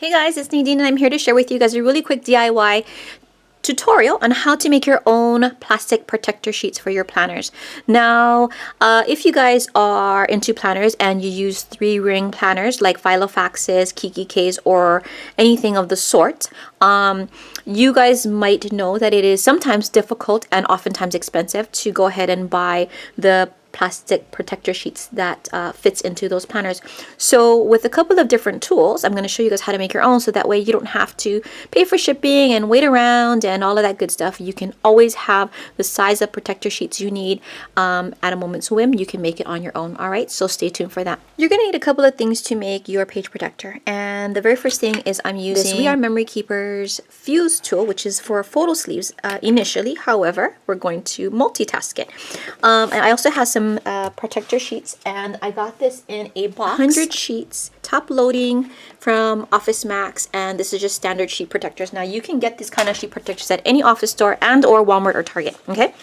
Hey guys, it's Nadine and I'm here to share with you guys a really quick DIY tutorial on how to make your own plastic protector sheets for your planners. Now, if you guys are into planners and you use 3-ring planners like Filofaxes, KikiKs, or anything of the sort, you guys might know that it is sometimes difficult and oftentimes expensive to go ahead and buy the plastic protector sheets that fits into those planners. So with a couple of different tools, I'm going to show you guys how to make your own, so that way you don't have to pay for shipping and wait around and all of that good stuff. You can always have the size of protector sheets you need at a moment's whim. You can make it on your own. All right, so stay tuned for that. You're going to need a couple of things to make your page protector, and the very first thing is I'm using this We Are Memory Keeper's fuse tool, which is for photo sleeves initially. However, we're going to multitask it. And I also have some protector sheets, and I got this in a box, 100 sheets, top loading from Office Max, and this is just standard sheet protectors. Now you can get these kind of sheet protectors at any office store and or Walmart or Target. Okay,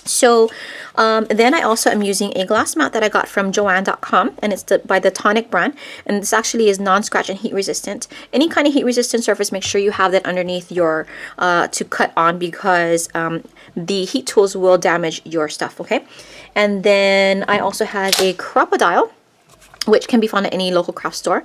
so then I also am using a glass mat that I got from Joann.com, and it's by the Tonic brand, and this actually is non-scratch and heat resistant. Any kind of heat resistant surface, make sure you have that underneath your to cut on, because the heat tools will damage your stuff. Okay, and then I also have a Crop-A-Dile, which can be found at any local craft store.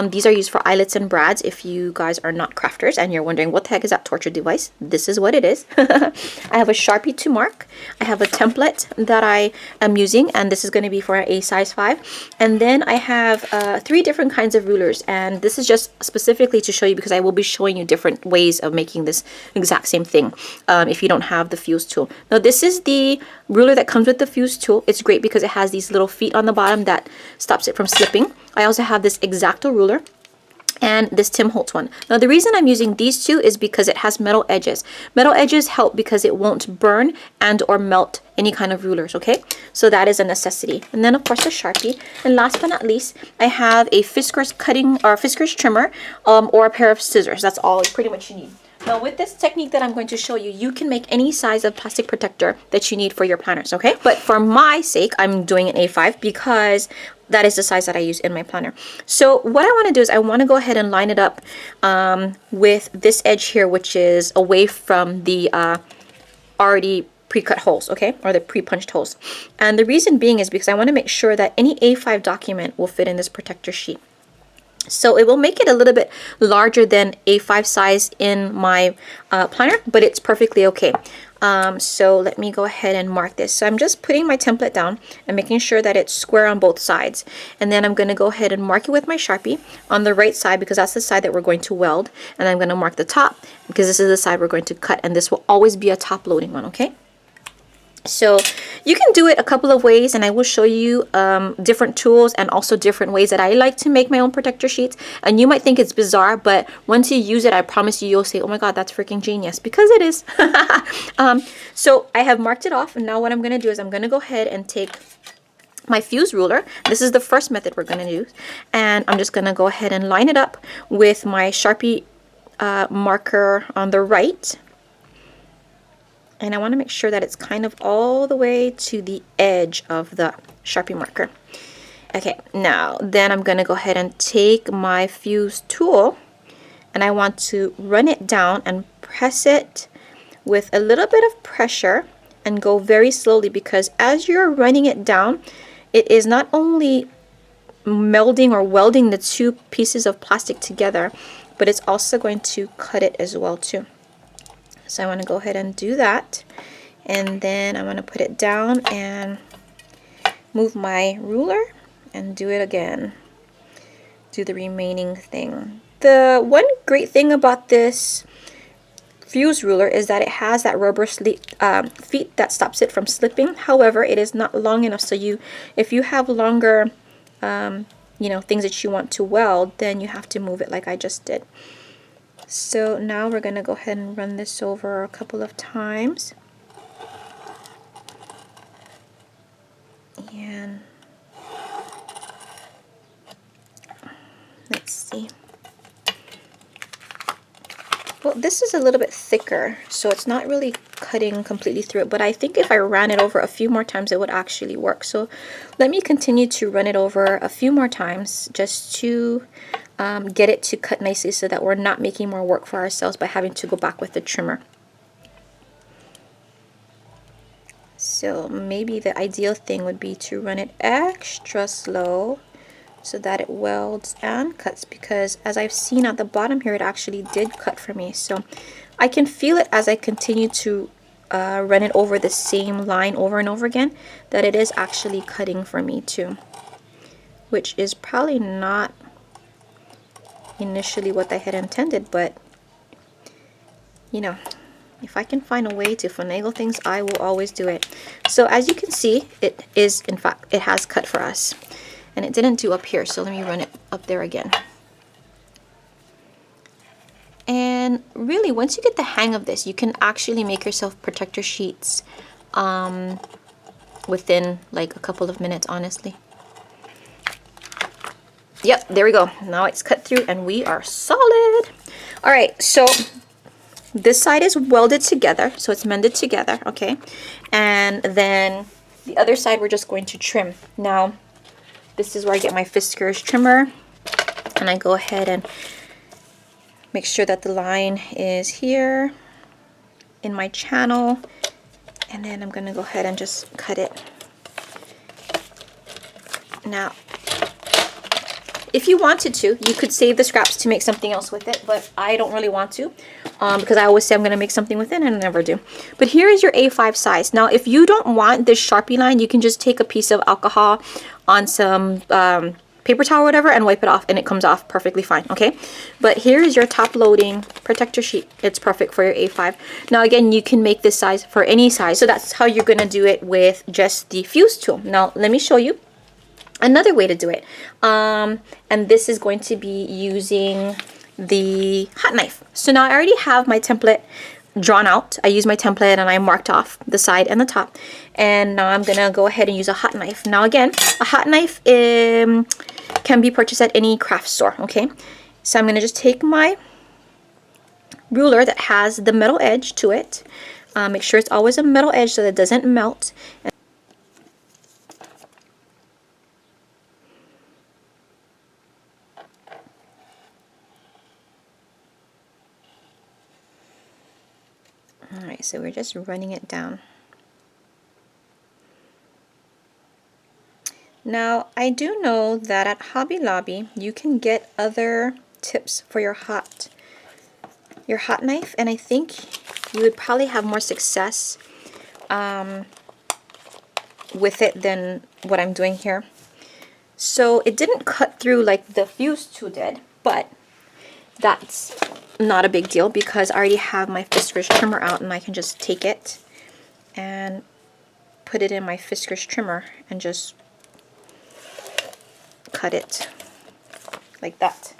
These are used for eyelets and brads. If you guys are not crafters and you're wondering what the heck is that torture device, this is what it is. I have a Sharpie to mark. I have a template that I am using, and this is going to be for a size 5. And then I have 3 different kinds of rulers, and this is just specifically to show you, because I will be showing you different ways of making this exact same thing if you don't have the fuse tool. Now this is the ruler that comes with the fuse tool. It's great because it has these little feet on the bottom that stops it from slipping. I also have this X-Acto ruler and this Tim Holtz one. Now the reason I'm using these two is because it has metal edges. Metal edges help because it won't burn and or melt any kind of rulers. Okay, so that is a necessity. And then of course a Sharpie, and last but not least I have a Fiskars cutting or Fiskars trimmer or a pair of scissors. That's all pretty much you need. Now with this technique that I'm going to show you, you can make any size of plastic protector that you need for your planners, okay? But for my sake, I'm doing an A5 because that is the size that I use in my planner. So what I want to do is I want to go ahead and line it up with this edge here, which is away from the already pre-cut holes, okay? Or the pre-punched holes. And the reason being is because I want to make sure that any A5 document will fit in this protector sheet. So it will make it a little bit larger than A5 size in my planner, but it's perfectly okay. So let me go ahead and mark this. So I'm just putting my template down and making sure that it's square on both sides. And then I'm going to go ahead and mark it with my Sharpie on the right side, because that's the side that we're going to weld. And I'm going to mark the top because this is the side we're going to cut, and this will always be a top loading one, okay? So you can do it a couple of ways, and I will show you different tools and also different ways that I like to make my own protector sheets. And you might think it's bizarre, but once you use it, I promise you, you'll say, oh my god, that's freaking genius, because it is. So I have marked it off, and now what I'm going to do is I'm going to go ahead and take my fuse ruler. This is the first method we're going to use, and I'm just going to go ahead and line it up with my Sharpie marker on the right. And I want to make sure that it's kind of all the way to the edge of the Sharpie marker. Okay, now then I'm going to go ahead and take my fuse tool, and I want to run it down and press it with a little bit of pressure and go very slowly, because as you're running it down, it is not only melding or welding the 2 pieces of plastic together, but it's also going to cut it as well too. So I want to go ahead and do that, and then I want to put it down and move my ruler and do it again. Do the remaining thing. The one great thing about this fuse ruler is that it has that rubber feet that stops it from slipping. However, it is not long enough, so if you have longer you know, things that you want to weld, then you have to move it like I just did. So now we're going to go ahead and run this over a couple of times. And let's see. Well, this is a little bit thicker, so it's not really cutting completely through it, but I think if I ran it over a few more times, it would actually work. So let me continue to run it over a few more times just to get it to cut nicely so that we're not making more work for ourselves by having to go back with the trimmer. So maybe the ideal thing would be to run it extra slow so that it welds and cuts, because as I've seen at the bottom here, it actually did cut for me. So I can feel it as I continue to run it over the same line over and over again, that it is actually cutting for me too, which is probably not initially what I had intended, but you know, if I can find a way to finagle things, I will always do it. So as you can see, it is, in fact, it has cut for us. And it didn't do up here, so let me run it up there again. And really, once you get the hang of this, you can actually make yourself protector sheets within like a couple of minutes, honestly. Yep, there we go. Now it's cut through and we are solid. All right, so this side is welded together, so it's mended together, okay? And then the other side we're just going to trim. Now, this is where I get my Fiskars trimmer, and I go ahead and make sure that the line is here in my channel, and then I'm going to go ahead and just cut it. Now, if you wanted to, you could save the scraps to make something else with it, but I don't really want to because I always say I'm going to make something with it and I never do. But here is your A5 size. Now, if you don't want this Sharpie line, you can just take a piece of alcohol on some paper towel or whatever and wipe it off, and it comes off perfectly fine, okay? But here is your top loading protector sheet. It's perfect for your A5. Now, again, you can make this size for any size. So that's how you're going to do it with just the fuse tool. Now, let me show you another way to do it, and this is going to be using the hot knife. So now I already have my template drawn out. I used my template and I marked off the side and the top, and now I'm gonna go ahead and use a hot knife. Now again, a hot knife can be purchased at any craft store, okay? So I'm gonna just take my ruler that has the metal edge to it, make sure it's always a metal edge so that it doesn't melt. Alright, so we're just running it down. Now, I do know that at Hobby Lobby, you can get other tips for your hot knife, and I think you would probably have more success with it than what I'm doing here. So it didn't cut through like the fuse tool did, but that's not a big deal because I already have my Fiskars trimmer out, and I can just take it and put it in my Fiskars trimmer and just cut it like that.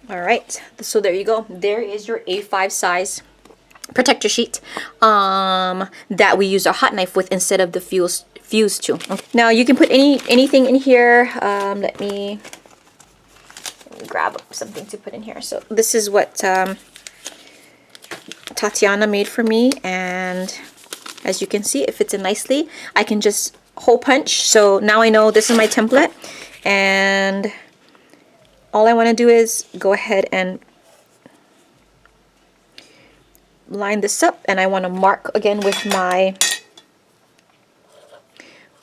All right, so there you go. There is your A5 size protector sheet that we use our hot knife with instead of the fuse tool. Okay. Now you can put anything in here. Let me grab something to put in here. So this is what Tatiana made for me, and as you can see, it fits in nicely. I can just hole punch. So now I know this is my template, and all I want to do is go ahead and line this up, and I want to mark again with my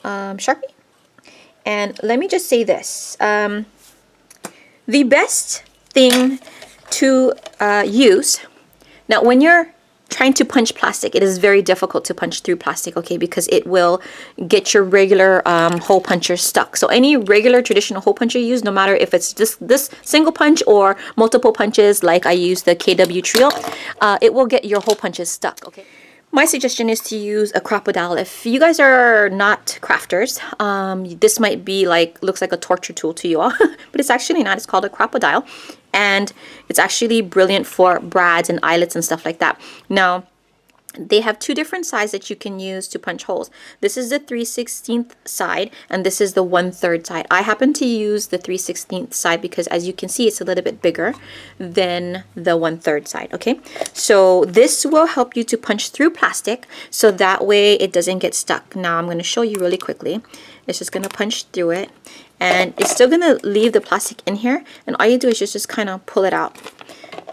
Sharpie. And let me just say this, the best thing to use, now when you're trying to punch plastic, it is very difficult to punch through plastic, okay, because it will get your regular hole puncher stuck. So any regular traditional hole puncher you use, no matter if it's just this single punch or multiple punches, like I use the KW Trio, it will get your hole punches stuck, okay. My suggestion is to use a Crop-A-Dile. If you guys are not crafters, this might be like, looks like a torture tool to you all, but it's actually not. It's called a Crop-A-Dile, and it's actually brilliant for brads and eyelets and stuff like that. Now, they have two different sides that you can use to punch holes. This is the 3/16 side, and this is the 1/3 side. I happen to use the 3/16 side because, as you can see, it's a little bit bigger than the 1/3 side, okay? So this will help you to punch through plastic, so that way it doesn't get stuck. Now I'm going to show you really quickly. It's just going to punch through it, and it's still going to leave the plastic in here, and all you do is just kind of pull it out.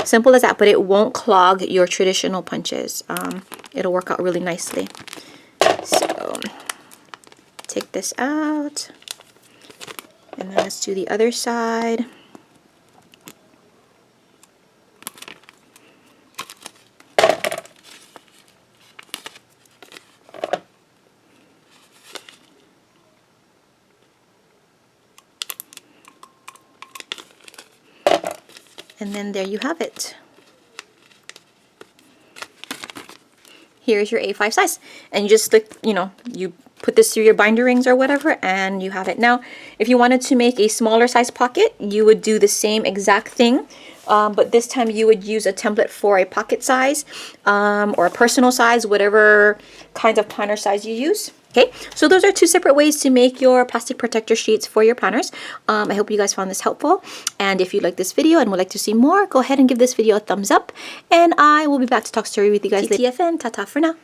Simple as that, but it won't clog your traditional punches. It'll work out really nicely. So take this out, and then let's do the other side. And then there you have it. Here's your A5 size. And you just stick, you put this through your binder rings or whatever, and you have it. Now, if you wanted to make a smaller size pocket, you would do the same exact thing. But this time you would use a template for a pocket size or a personal size, whatever kinds of planner size you use. Okay, so those are two separate ways to make your plastic protector sheets for your planners. I hope you guys found this helpful. And if you like this video and would like to see more, go ahead and give this video a thumbs up. And I will be back to talk story with you guys later. TTFN, ta-ta for now.